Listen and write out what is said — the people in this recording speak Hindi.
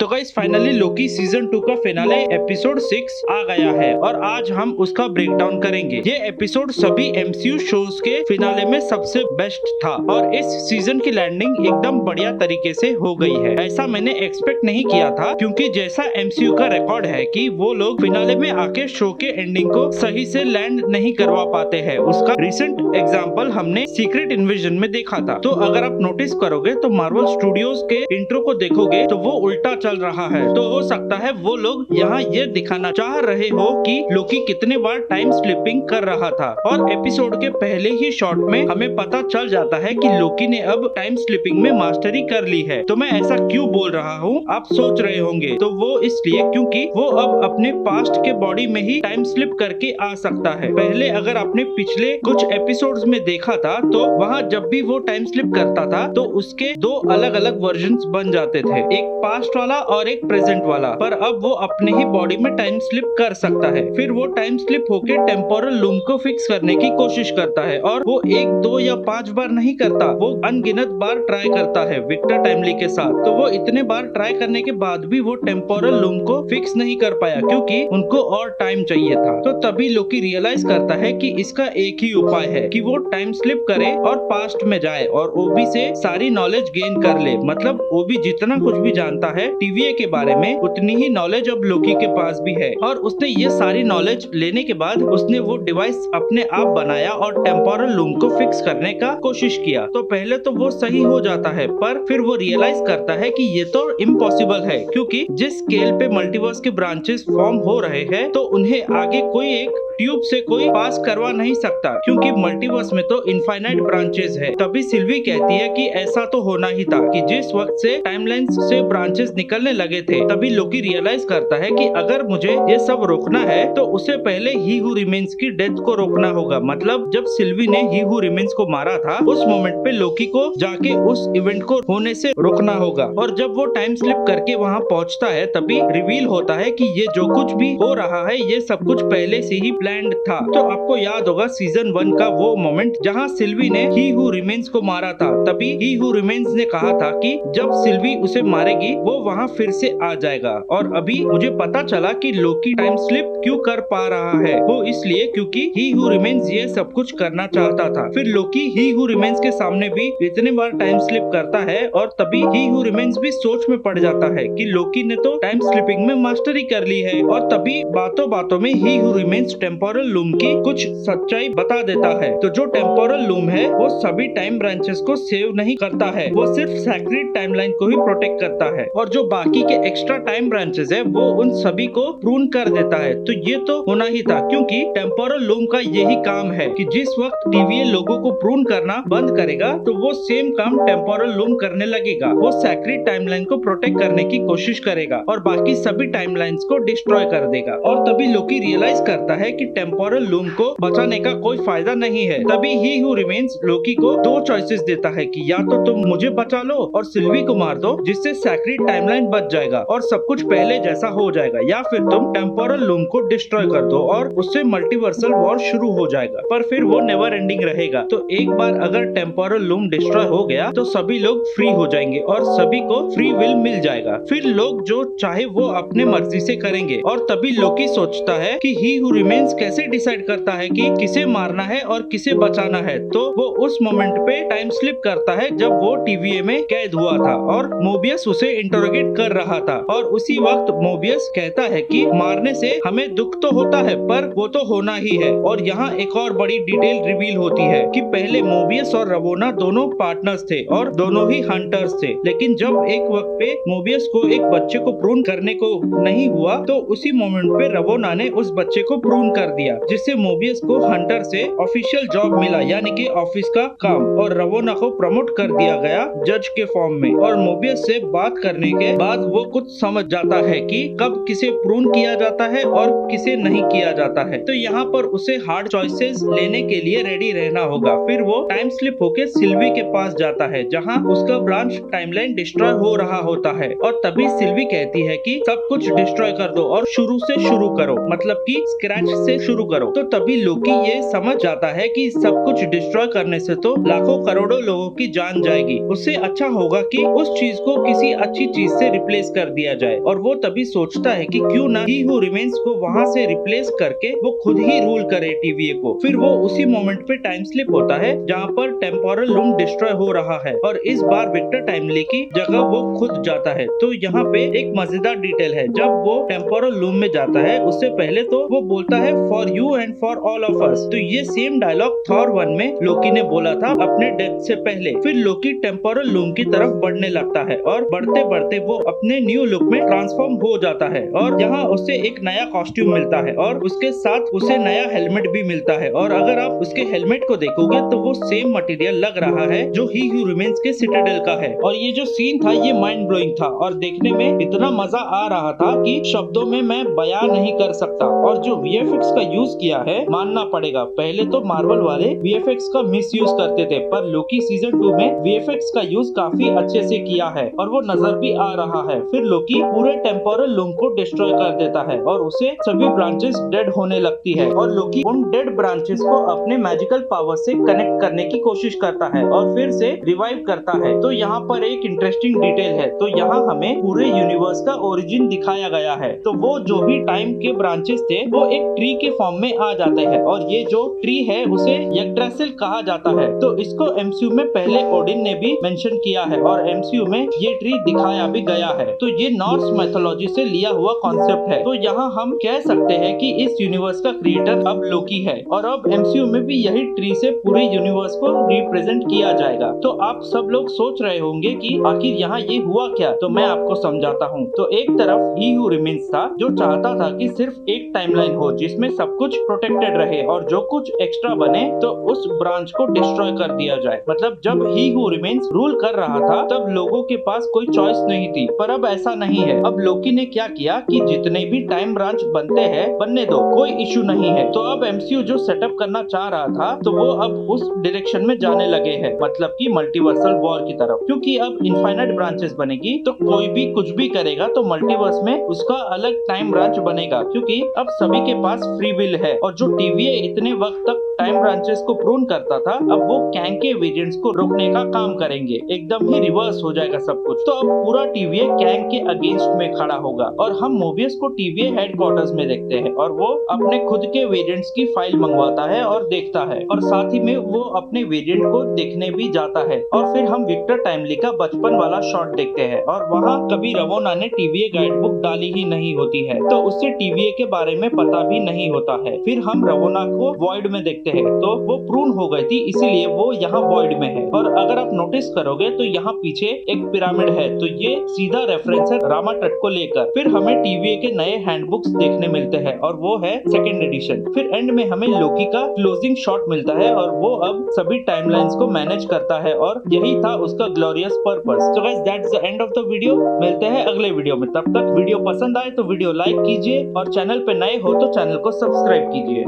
तो गाइस फाइनली लोकी सीजन 2 का फिनाले एपिसोड 6 आ गया है और आज हम उसका ब्रेक डाउन करेंगे। ये एपिसोड सभी एमसीयू शोज के फिनाले में सबसे बेस्ट था और इस सीजन की लैंडिंग एकदम बढ़िया तरीके से हो गई है। ऐसा मैंने एक्सपेक्ट नहीं किया था क्योंकि जैसा एमसीयू का रिकॉर्ड है कि वो लोग फिनाले में आके शो के एंडिंग को सही से लैंड नहीं करवा पाते हैं। उसका रिसेंट एग्जाम्पल हमने सीक्रेट इन्विजन में देखा था। तो अगर आप नोटिस करोगे तो मार्वल स्टूडियोज के इंट्रो को देखोगे तो वो उल्टा चल रहा है। तो हो सकता है वो लोग यहाँ ये दिखाना चाह रहे हो कि लोकी कितने बार टाइम स्लिपिंग कर रहा था और एपिसोड के पहले ही शॉट में हमें पता चल जाता है कि लोकी ने अब टाइम स्लिपिंग में मास्टरी कर ली है। तो मैं ऐसा क्यों बोल रहा हूँ आप सोच रहे होंगे। तो वो इसलिए क्योंकि वो अब अपने पास्ट के बॉडी में ही टाइम स्लिप करके आ सकता है। पहले अगर आपने पिछले कुछ एपिसोड्स में देखा था तो वहाँ जब भी वो टाइम स्लिप करता था तो उसके दो अलग अलग वर्जन्स बन जाते थे, एक पास्ट वाला और एक प्रेजेंट वाला। पर अब वो अपने ही बॉडी में टाइम स्लिप कर सकता है। फिर वो टाइम स्लिप होके टेम्पोरल लूम को फिक्स करने की कोशिश करता है और वो 1, 2 या 5 बार नहीं करता, वो अनगिनत बार ट्राई करता है विक्टर टाइमली के साथ। तो वो इतने बार ट्राई करने के बाद भी वो टेम्पोरल लूम को फिक्स नहीं कर पाया क्योंकि उनको और टाइम चाहिए था। तो तभी लोकी रियलाइज करता है कि इसका एक ही उपाय है कि वो टाइम स्लिप करे और पास्ट में जाए और ओबी से सारी नॉलेज गेन कर ले। मतलब ओबी जितना कुछ भी जानता है टीवीए के बारे में उतनी ही नॉलेज अब लोकी के पास भी है और उसने ये सारी नॉलेज लेने के बाद उसने वो डिवाइस अपने आप बनाया और टेम्पोरल लूम को फिक्स करने का कोशिश किया। तो पहले तो वो सही हो जाता है पर फिर वो रियलाइज करता है कि ये तो इम्पॉसिबल है क्योंकि जिस स्केल पे मल्टीवर्स के ब्रांचेस फॉर्म हो रहे हैं तो उन्हें आगे कोई एक ट्यूब से कोई पास करवा नहीं सकता क्योंकि मल्टीवर्स में तो इनफाइनाइट ब्रांचेस है। तभी सिल्वी कहती है कि ऐसा तो होना ही था कि जिस वक्त से टाइमलाइन से ब्रांचेस निकलने लगे थे तभी लोकी रियलाइज करता है कि अगर मुझे ये सब रोकना है तो उसे पहले ही हु रिमेन्स की डेथ को रोकना होगा। मतलब जब सिल्वी ने ही हु रिमेन्स को मारा था उस मोमेंट पे लोकी को जाके उस इवेंट को होने से रोकना होगा। और जब वो टाइम स्लिप करके वहाँ पहुँचता है तभी रिवील होता है कि ये जो कुछ भी हो रहा है ये सब कुछ पहले से ही प्लान्ड था। तो आपको याद होगा सीजन 1 का वो मोमेंट जहाँ सिल्वी ने ही हु रिमेन्स को मारा था। तभी ही हु रिमेन्स ने कहा था कि जब सिल्वी उसे मारेगी वो वहाँ फिर से आ जाएगा। और अभी मुझे पता चला कि लोकी टाइम स्लिप क्यों कर पा रहा है, वो इसलिए क्योंकि ही हु रिमेन्स ये सब कुछ करना चाहता था। फिर लोकी ही हु रिमेन्स के सामने भी इतने बार टाइम स्लिप करता है और तभी ही हु रिमेन्स भी सोच में पड़ जाता है कि लोकी ने तो टाइम स्लिपिंग में मास्टरी कर ली है। और तभी बातों बातों में he who remains temporal loom की कुछ सच्चाई बता देता है। तो जो टेम्पोरल लूम है वो सभी टाइम ब्रांचेस को सेव नहीं करता है, वो सिर्फ सैक्रेड टाइमलाइन को ही प्रोटेक्ट करता है और जो बाकी के एक्स्ट्रा टाइम ब्रांचेस है वो उन सभी को प्रून कर देता है। तो ये तो होना ही था क्योंकि टेम्पोरल लूम का यही काम है कि जिस वक्त टीवीए लोगों को प्रून करना बंद करेगा तो वो सेम काम टेम्पोरल लूम करने लगेगा। वो सैक्रेड टाइमलाइन को प्रोटेक्ट करने की कोशिश करेगा और बाकी सभी टाइमलाइंस को डिस्ट्रॉय कर देगा। और तभी लोकी रियलाइज करता है कि टेम्पोरल लूम को बचाने का कोई फायदा नहीं है। तभी ही हु रिमेन्स लोकी को 2 चॉइसेस देता है कि या तो तुम मुझे बचा लो और सिल्वी को मार दो जिससे सैक्रेड टाइमलाइन बच जाएगा और सब कुछ पहले जैसा हो जाएगा, या फिर तुम टेम्पोरल लूम को डिस्ट्रॉय कर दो और उससे मल्टीवर्सल वॉर शुरू हो जाएगा। पर फिर वो नेवर एंडिंग रहेगा। तो एक बार अगर टेम्पोरल लूम डिस्ट्रॉय हो गया तो सभी लोग फ्री हो जाएंगे और सभी को फ्री विल मिल जाएगा। फिर लोग जो चाहे वो अपने मर्जी से करेंगे। और तभी लोकी सोचता है कि ही हु रिमेन्स कैसे डिसाइड करता है कि किसे मारना है और किसे बचाना है। तो वो उस मोमेंट पे टाइम स्लिप करता है जब वो टीवीए में कैद हुआ था और मोबियस उसे इंटरोगेट कर रहा था। और उसी वक्त मोबियस कहता है कि मारने से हमें दुख तो होता है पर वो तो होना ही है। और यहाँ एक और बड़ी डिटेल रिवील होती है कि पहले मोबियस और रवोना दोनों पार्टनर्स थे और दोनों ही हंटर्स थे, लेकिन जब एक वक्त पे मोबियस को एक बच्चे को प्रून करने को नहीं हुआ तो उसी मोमेंट पे रवोना ने उस बच्चे को प्रून कर दिया जिससे मोबियस को हंटर से ऑफिशियल जॉब मिला यानी कि ऑफिस का काम। और रवोना को प्रमोट कर दिया गया जज के फॉर्म में। और मोबियस से बात करने के बाद वो कुछ समझ जाता है कि कब किसे प्रून किया जाता है और किसे नहीं किया जाता है। तो यहाँ पर उसे हार्ड चॉइसेस लेने के लिए रेडी रहना होगा। फिर वो टाइम स्लिप होके सिल्वी के पास जाता है जहाँ उसका ब्रांच टाइमलाइन डिस्ट्रॉय हो रहा होता है। और तभी सिल्वी कहती है कि सब कुछ डिस्ट्रॉय कर दो और शुरू से शुरू करो, मतलब कि स्क्रैच से से शुरू करो। तो तभी लोकी ये समझ जाता है कि सब कुछ डिस्ट्रॉय करने से तो लाखों करोड़ों लोगों की जान जाएगी, उससे अच्छा होगा कि उस चीज को किसी अच्छी चीज से रिप्लेस कर दिया जाए। और वो तभी सोचता है कि क्यों ना ही हू रिमेन्स को वहाँ से रिप्लेस करके वो खुद ही रूल करे टीवीए को। फिर वो उसी मोमेंट पे टाइम स्लिप होता है जहाँ पर टेम्पोरल लूम डिस्ट्रॉय हो रहा है और इस बार विक्टर टाइमली की जगह वो खुद जाता है। तो यहाँ पे एक मजेदार डिटेल है, जब वो टेम्पोरल लूम में जाता है उससे पहले तो वो बोलता है for you and for all of us. तो ये सेम डायलॉग थॉर 1 में लोकी ने बोला था अपने डेथ से पहले। फिर लोकी टेम्पोरल लूम की तरफ बढ़ने लगता है और बढ़ते बढ़ते वो अपने न्यू लुक में ट्रांसफॉर्म हो जाता है और यहाँ उसे एक नया कॉस्ट्यूम मिलता है और उसके साथ उसे नया हेलमेट भी मिलता है। और अगर आप उसके हेलमेट को देखोगे तो वो सेम मटेरियल लग रहा है जो ही हू रिमेन्स के सिटाडेल का है। और ये जो सीन था ये माइंड ब्लोइंग था और देखने में इतना मजा आ रहा था कि शब्दों में मैं बयान नहीं कर सकता। और जो वीएफएक्स का यूज किया है मानना पड़ेगा, पहले तो मार्वल वाले वीएफएक्स का मिस यूज करते थे पर लोकी सीजन 2 में वीएफएक्स का यूज काफी अच्छे से किया है और वो नजर भी आ रहा है। फिर लोकी पूरे टेम्पोरल लूम को डिस्ट्रॉय कर देता है और उसे सभी ब्रांचेस डेड होने लगती है और लोकी उन डेड ब्रांचेस को अपने मैजिकल पावर से कनेक्ट करने की कोशिश करता है और फिर से रिवाइव करता है। तो यहाँ पर एक इंटरेस्टिंग डिटेल है, तो यहाँ हमें पूरे यूनिवर्स का ओरिजिन दिखाया गया है। तो वो जो भी टाइम के ब्रांचेस थे वो एक ट्री के फॉर्म में आ जाते हैं और ये जो ट्री है उसे यग्ड्रासिल कहा जाता है। तो इसको एमसीयू में पहले ओडिन ने भी मेंशन किया है और एमसीयू में ये ट्री दिखाया भी गया है। तो ये नॉर्स मैथोलॉजी से लिया हुआ कॉन्सेप्ट है। तो यहाँ हम कह सकते हैं कि इस यूनिवर्स का क्रिएटर अब लोकी है और अब एमसीयू में भी यही ट्री से पूरे यूनिवर्स को रिप्रेजेंट किया जाएगा। तो आप सब लोग सोच रहे होंगे कि आखिर यहाँ ये हुआ क्या, तो मैं आपको समझाता हूँ। तो एक तरफ ही हू रिमेन्स था जो चाहता था कि सिर्फ एक टाइमलाइन हो जिसमें सब कुछ प्रोटेक्टेड रहे और जो कुछ एक्स्ट्रा बने तो उस ब्रांच को डिस्ट्रॉय कर दिया जाए। मतलब जब ही हू रिमेन्स रूल कर रहा था तब लोगों के पास कोई चॉइस नहीं थी, पर अब ऐसा नहीं है। अब लोकी ने क्या किया कि जितने भी टाइम ब्रांच बनते हैं बनने दो, कोई इशू नहीं है। तो अब एमसीयू जो सेटअप करना चाह रहा था तो वो अब उस डायरेक्शन में जाने लगे हैं, मतलब कि मल्टीवर्सल वॉर की तरफ। क्योंकि अब इनफाइनाइट ब्रांचेस बनेगी तो कोई भी कुछ भी करेगा तो मल्टीवर्स में उसका अलग टाइम ब्रांच बनेगा, क्योंकि अब सभी के पास फ्री विल है। और जो टीवीए इतने वक्त तक टाइम ब्रांचेस को प्रून करता था अब वो कैंग के वेरिएंट्स को रोकने का काम करेंगे। एकदम ही रिवर्स हो जाएगा सब कुछ। तो अब पूरा टीवीए कैंग के अगेंस्ट में खड़ा होगा और हम मोबियस को टीवीए हेडक्वार्टर्स में देखते हैं और वो अपने खुद के वेरिएंट्स की फाइल मंगवाता है और देखता है और साथ ही में वो अपने वेरिएंट को देखने भी जाता है। और फिर हम विक्टर टाइमली का बचपन वाला शॉट देखते हैं और वहाँ कभी रवोना ने टीवीए गाइड बुक डाली ही नहीं होती है, तो उससे टीवीए के बारे में पता भी नहीं होता है। फिर हम रवोना को वॉइड में देखते हैं, तो वो प्रून हो गई थी इसीलिए वो यहाँ वॉइड में है। और अगर आप नोटिस करोगे तो यहाँ पीछे एक पिरामिड है, तो ये सीधा रेफरेंस है रामा तट को लेकर। फिर हमें टीवीए के नए हैंडबुक्स देखने मिलते हैं और वो है 2nd एडिशन। फिर एंड में हमें लोकी का क्लोजिंग शॉट मिलता है और वो अब सभी टाइमलाइंस को मैनेज करता है और यही था उसका glorious purpose. So guys that's the end of the video. मिलते हैं अगले वीडियो में, तब तक वीडियो पसंद आए तो वीडियो लाइक कीजिए और चैनल पे नए हो तो चैनल को सब्सक्राइब कीजिए।